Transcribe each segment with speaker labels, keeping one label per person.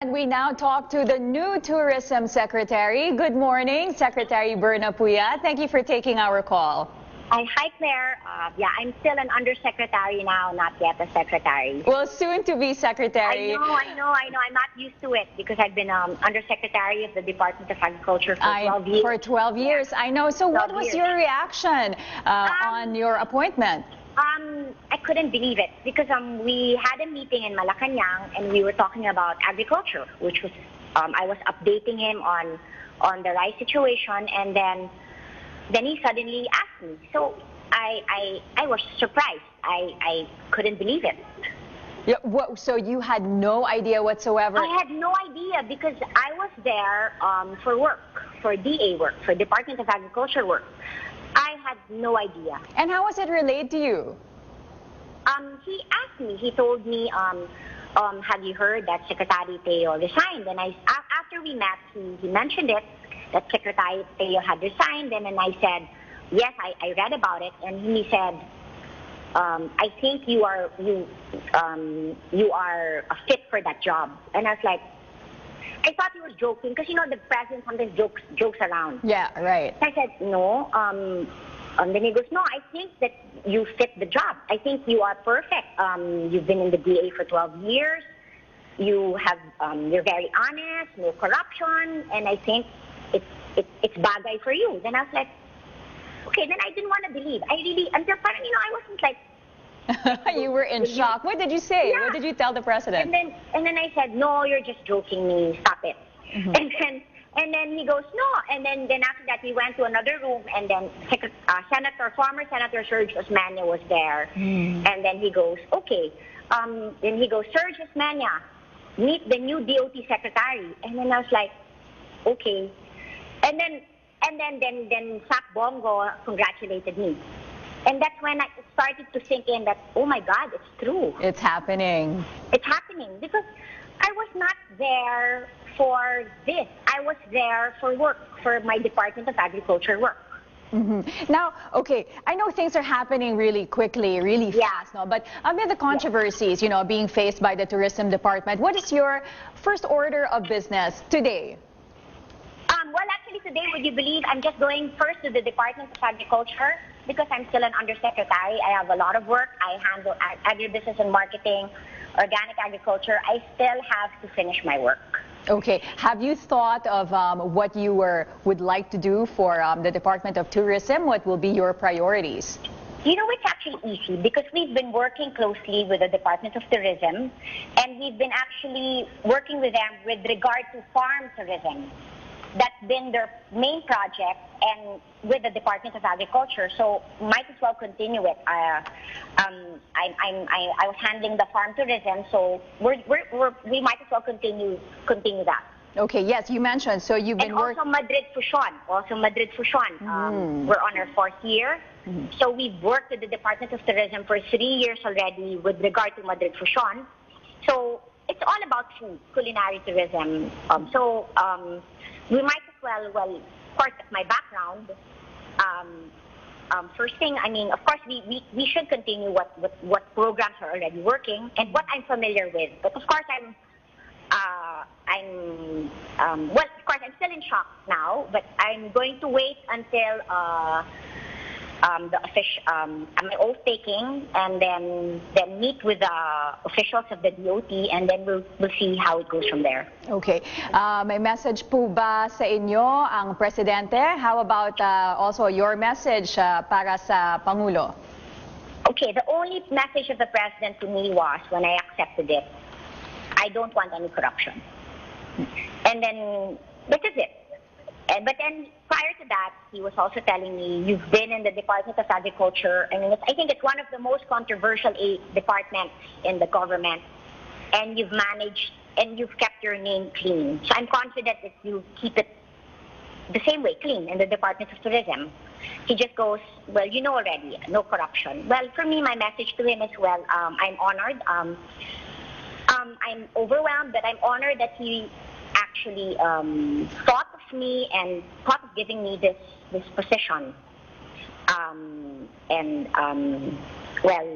Speaker 1: And we now talk to the new Tourism Secretary. Good morning, Secretary Puyat. Thank you for taking our call.
Speaker 2: Hi, Claire. Yeah, I'm still an undersecretary now, not yet a secretary.
Speaker 1: Well, soon to be secretary.
Speaker 2: I know. I'm not used to it because I've been undersecretary of the Department of Agriculture for 12 years.
Speaker 1: For 12 years, yeah. I know. So what was your reaction on your appointment?
Speaker 2: I couldn't believe it because we had a meeting in Malacanang and we were talking about agriculture, which was I was updating him on the rice situation, and then he suddenly asked me. So I was surprised. I couldn't believe it.
Speaker 1: Yeah, so you had no idea whatsoever?
Speaker 2: I had no idea because I was there for work, for DA work, for Department of Agriculture work. I had no idea.
Speaker 1: And how was it relayed to you?
Speaker 2: He asked me. He told me, have you heard that Secretary Teo resigned? And after we met, he mentioned it, that Secretary Teo had resigned. And then I said, yes, I read about it. And he said, I think you are a fit for that job. And I was like, I thought he was joking because, you know, the president sometimes jokes around.
Speaker 1: Yeah, right.
Speaker 2: I said, no. And then he goes, no, I think that you fit the job. I think you are perfect. You've been in the DA for 12 years. You're very honest, no corruption, and I think it's bagay for you. Then I was like, okay. Then I didn't want to believe. I really, until parang, you know, I wasn't like.
Speaker 1: You were in shock. What did you say?
Speaker 2: Yeah.
Speaker 1: What did you tell the president?
Speaker 2: And then I said, no, you're just joking me. Stop it. Mm-hmm. And then he goes, no. And then after that, we went to another room, and then former Senator Serge Osmeña was there. Mm. And then he goes, okay. Then he goes, Serge Osmeña, meet the new DOT secretary. And then I was like, okay. And then Sap Bongo congratulated me. And that's when I started to think in that, oh my God, it's true.
Speaker 1: It's happening.
Speaker 2: It's happening because I was not there for this. I was there for work, for my Department of Agriculture work.
Speaker 1: Mm-hmm. Now, okay, I know things are happening really quickly, really fast, no? But amid the controversies, you know, being faced by the tourism department, what is your first order of business today?
Speaker 2: Well, actually today, would you believe, I'm just going first to the Department of Agriculture because I'm still an undersecretary. I have a lot of work. I handle agribusiness and marketing, organic agriculture. I still have to finish my work.
Speaker 1: Okay. Have you thought of what you would like to do for the Department of Tourism? What will be your priorities?
Speaker 2: You know, it's actually easy because we've been working closely with the Department of Tourism, and we've been actually working with them with regard to farm tourism. That's been their main project, and with the Department of Agriculture, so might as well continue it. I was handling the farm tourism, so we might as well continue that.
Speaker 1: Okay. Yes, you mentioned. So you've been
Speaker 2: working. Also Madrid Fusion. We're on our 4th year. Mm-hmm. So we've worked with the Department of Tourism for 3 years already with regard to Madrid Fusion. So it's all about food, culinary tourism. We might as well, of course, that's my background. First thing, I mean, of course, we should continue what programs are already working and what I'm familiar with. But of course, well, of course, I'm still in shock now, but I'm going to wait until my oath taking, and then meet with the officials of the DOT, and then we'll see how it goes from there.
Speaker 1: Okay. May message po ba sa inyo ang presidente? How about also your message para sa Pangulo?
Speaker 2: Okay. The only message of the president to me was, when I accepted it, I don't want any corruption. And then that is it. But then prior to that, he was also telling me, you've been in the Department of Agriculture. I mean, I think it's one of the most controversial departments in the government. And you've managed, and you've kept your name clean. So I'm confident that you keep it the same way, clean, in the Department of Tourism. He just goes, well, you know already, no corruption. Well, for me, my message to him is, well, I'm honored. I'm overwhelmed, but I'm honored that he actually thought of me and thought of giving me this position. Well,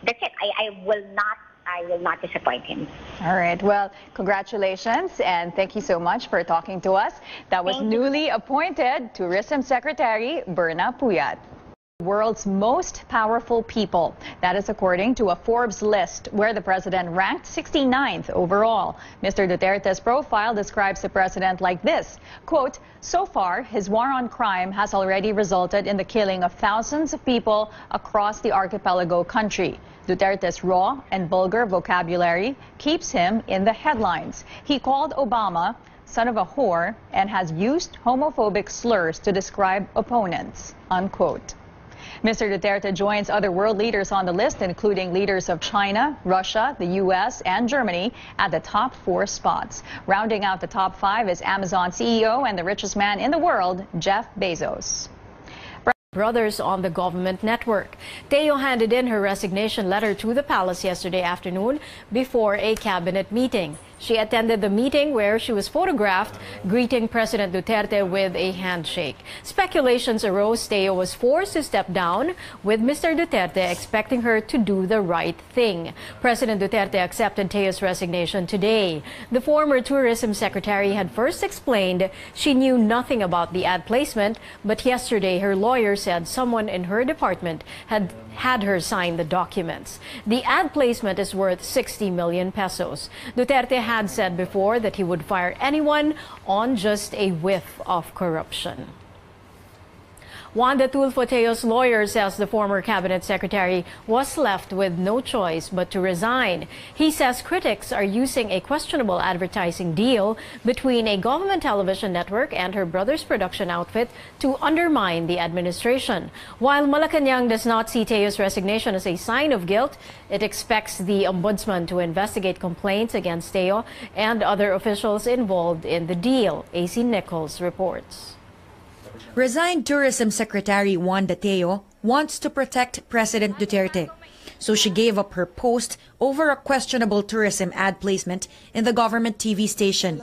Speaker 2: that's it. I will not I will not disappoint him.
Speaker 1: All right. Well, congratulations and thank you so much for talking to us. That was newly appointed Tourism Secretary Bernadette Puyat. World's most powerful people. That is according to a Forbes list where the president ranked 69th overall. Mr. Duterte's profile describes the president like this, quote, "So far, his war on crime has already resulted in the killing of thousands of people across the archipelago country. Duterte's raw and vulgar vocabulary keeps him in the headlines. He called Obama son of a whore and has used homophobic slurs to describe opponents," unquote. Mr. Duterte joins other world leaders on the list, including leaders of China, Russia, the U.S., and Germany at the top 4 spots. Rounding out the top 5 is Amazon CEO and the richest man in the world, Jeff Bezos.
Speaker 3: Brothers on the government network. Teo handed in her resignation letter to the palace yesterday afternoon before a cabinet meeting. She attended the meeting where she was photographed greeting President Duterte with a handshake. Speculations arose Teo was forced to step down, with Mr. Duterte expecting her to do the right thing. President Duterte accepted Teo's resignation today. The former tourism secretary had first explained she knew nothing about the ad placement, but yesterday her lawyer said someone in her department had her sign the documents. The ad placement is worth 60 million pesos. Duterte had said before that he would fire anyone on just a whiff of corruption. Wanda Tulfo, Teo's lawyer, says the former cabinet secretary was left with no choice but to resign. He says critics are using a questionable advertising deal between a government television network and her brother's production outfit to undermine the administration. While Malacanang does not see Teo's resignation as a sign of guilt, it expects the ombudsman to investigate complaints against Teo and other officials involved in the deal. AC Nichols reports.
Speaker 4: Resigned Tourism Secretary Wanda Teo wants to protect President Duterte, so she gave up her post over a questionable tourism ad placement in the government TV station.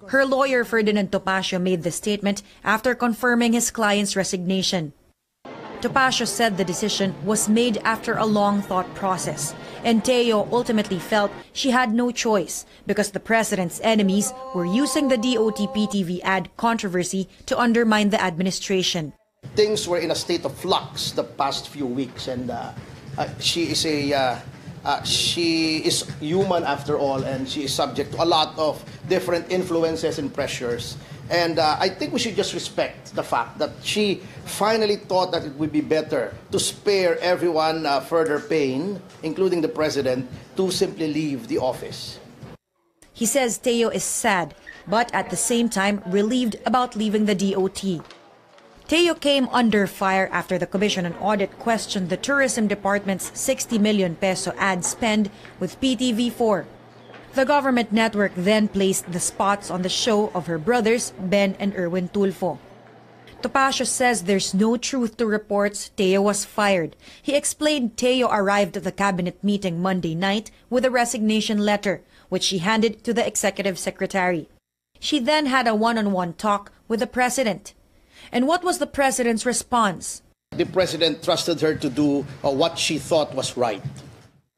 Speaker 4: Her lawyer Ferdinand Topacio made the statement after confirming his client's resignation. Topacio said the decision was made after a long thought process, and Teo ultimately felt she had no choice because the president's enemies were using the DOTP-TV ad controversy to undermine the administration.
Speaker 5: Things were in a state of flux the past few weeks, and she is human after all, and she is subject to a lot of different influences and pressures. And I think we should just respect the fact that she finally thought that it would be better to spare everyone further pain, including the president, to simply leave the office.
Speaker 4: He says Teo is sad, but at the same time relieved about leaving the DOT. Teo came under fire after the Commission on Audit questioned the Tourism Department's 60 million peso ad spend with PTV4. The government network then placed the spots on the show of her brothers, Ben and Erwin Tulfo. Topacio says there's no truth to reports Teo was fired. He explained Teo arrived at the cabinet meeting Monday night with a resignation letter, which she handed to the executive secretary. She then had a one-on-one talk with the president. And what was the president's response?
Speaker 5: The president trusted her to do what she thought was right.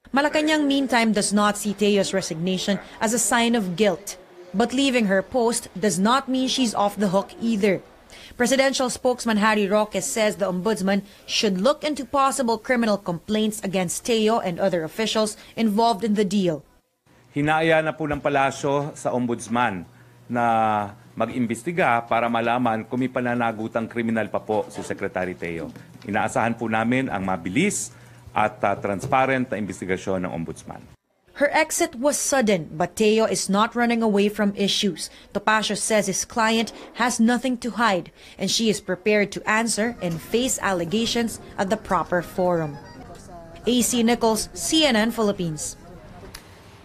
Speaker 4: Malacanang, meantime, does not see Teo's resignation as a sign of guilt. But leaving her post does not mean she's off the hook either. Presidential spokesman Harry Roque says the ombudsman should look into possible criminal complaints against Teo and other officials involved in the deal.
Speaker 6: Hinaya na po ng palasyo sa ombudsman na mag-imbestiga para malaman kung may pananagutang kriminal pa po si Secretary Teo. Inaasahan po namin ang mabilis at transparent na investigasyon ng ombudsman.
Speaker 4: Her exit was sudden, but Teo is not running away from issues. Topacio says his client has nothing to hide, and she is prepared to answer and face allegations at the proper forum. AC Nichols, CNN Philippines.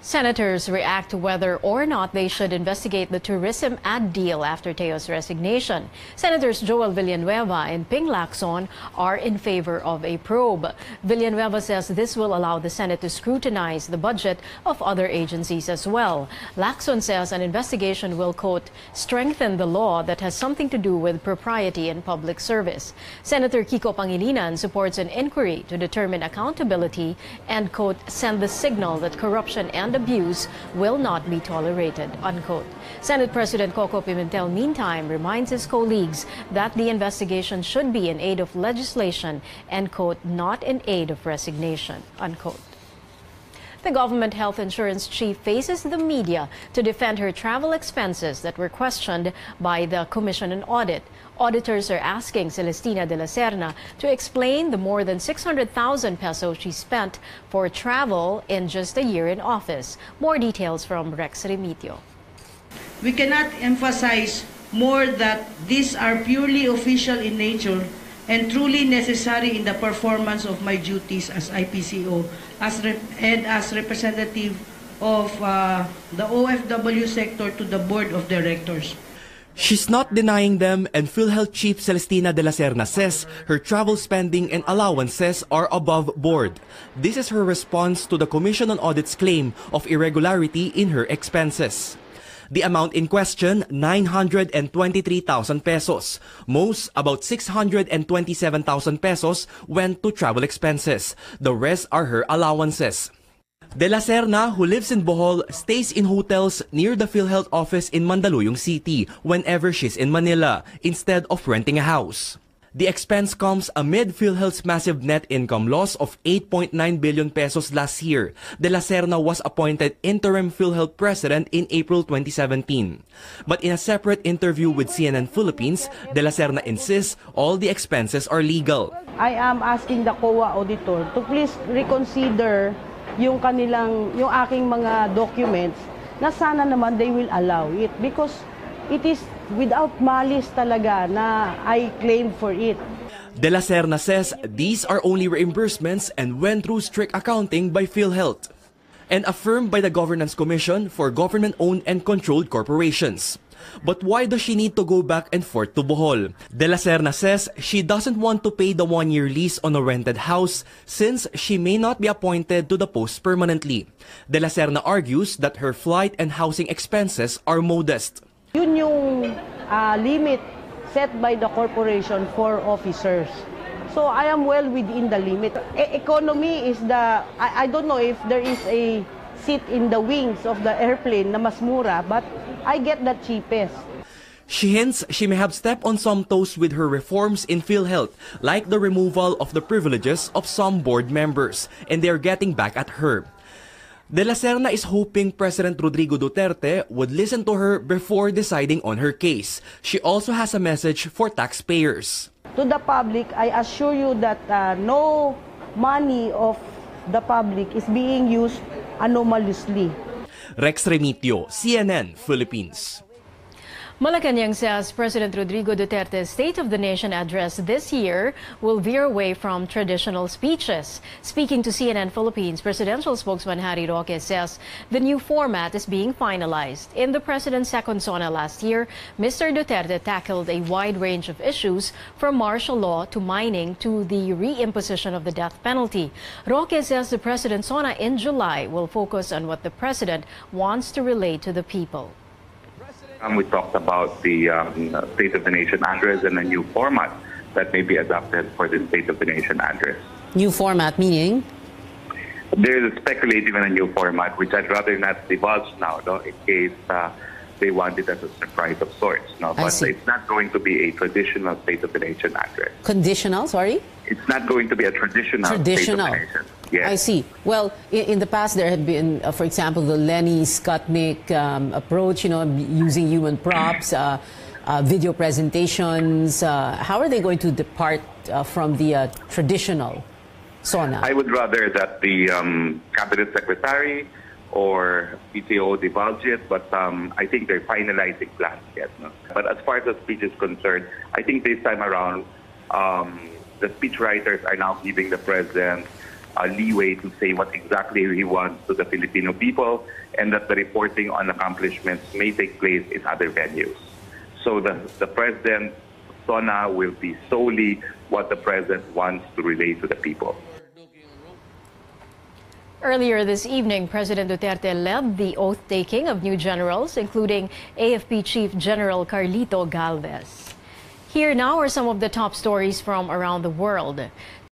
Speaker 3: Senators react to whether or not they should investigate the tourism ad deal after Teo's resignation. Senators Joel Villanueva and Ping Lacson are in favor of a probe. Villanueva says this will allow the Senate to scrutinize the budget of other agencies as well. Lacson says an investigation will, quote, strengthen the law that has something to do with propriety in public service. Senator Kiko Pangilinan supports an inquiry to determine accountability and, quote, send the signal that corruption and abuse will not be tolerated, unquote. Senate President Coco Pimentel, meantime, reminds his colleagues that the investigation should be in aid of legislation and, quote, not in aid of resignation, unquote. The government health insurance chief faces the media to defend her travel expenses that were questioned by the Commission on Audit. Auditors are asking Celestina de la Serna to explain the more than 600,000 pesos she spent for travel in just a year in office. More details from Rex Remitio.
Speaker 7: We cannot emphasize more that these are purely official in nature and truly necessary in the performance of my duties as IPCO and as representative of the OFW sector to the Board of Directors.
Speaker 8: She's not denying them, and PhilHealth Chief Celestina de la Serna says her travel spending and allowances are above board. This is her response to the Commission on Audit's claim of irregularity in her expenses. The amount in question, 923,000 pesos. Most, about 627,000 pesos, went to travel expenses. The rest are her allowances. De la Serna, who lives in Bohol, stays in hotels near the PhilHealth office in Mandaluyong City whenever she's in Manila, instead of renting a house. The expense comes amid PhilHealth's massive net income loss of 8.9 billion pesos last year. De la Serna was appointed interim PhilHealth president in April 2017. But in a separate interview with CNN Philippines, De la Serna insists all the expenses are legal.
Speaker 7: I am asking the COA auditor to please reconsider yung aking mga documents na sana naman they will allow it because it is without malice talaga na I claim for it.
Speaker 8: De la Serna says these are only reimbursements and went through strict accounting by PhilHealth and affirmed by the Governance Commission for Government-Owned and Controlled Corporations. But why does she need to go back and forth to Bohol? De la Serna says she doesn't want to pay the one-year lease on a rented house since she may not be appointed to the post permanently. De la Serna argues that her flight and housing expenses are modest.
Speaker 7: Yun yung limit set by the corporation for officers. So I am well within the limit. Economy is the, I don't know if there is a seat in the wings of the airplane na mas mura, but I get the cheapest.
Speaker 8: She hints she may have stepped on some toes with her reforms in PhilHealth, like the removal of the privileges of some board members, and they're getting back at her. De la Serna is hoping President Rodrigo Duterte would listen to her before deciding on her case. She also has a message for taxpayers.
Speaker 7: To the public, I assure you that no money of the public is being used anomalously.
Speaker 8: Rex Remitio, CNN, Philippines.
Speaker 3: Malacanang says President Rodrigo Duterte's State of the Nation address this year will veer away from traditional speeches. Speaking to CNN Philippines, presidential spokesman Harry Roque says the new format is being finalized. In the president's second SONA last year, Mr. Duterte tackled a wide range of issues from martial law to mining to the reimposition of the death penalty. Roque says the president's SONA in July will focus on what the president wants to relate to the people.
Speaker 9: We talked about the State of the Nation address and a new format that may be adopted for the State of the Nation address.
Speaker 10: New format meaning?
Speaker 9: There is speculating on a new format, which I'd rather not divulge now, no, in case they want it as a surprise of sorts. No? But it's not going to be a traditional State of the Nation address.
Speaker 10: Conditional, sorry?
Speaker 9: It's not going to be a traditional State of the Nation. Yes.
Speaker 10: I see. Well, in the past, there had been, for example, the Lenny Skutnik approach, using human props, video presentations. How are they going to depart from the traditional SONA?
Speaker 9: I would rather that the Cabinet Secretary or PCO divulge it, but I think they're finalizing plans yet. No? But as far as the speech is concerned, I think this time around, the speechwriters are now giving the president leeway to say what exactly he wants to the Filipino people, and that the reporting on accomplishments may take place in other venues. So the President's SONA will be solely what the President wants to relay to the people.
Speaker 3: Earlier this evening, President Duterte led the oath-taking of new generals, including AFP Chief General Carlito Galvez. Here now are some of the top stories from around the world.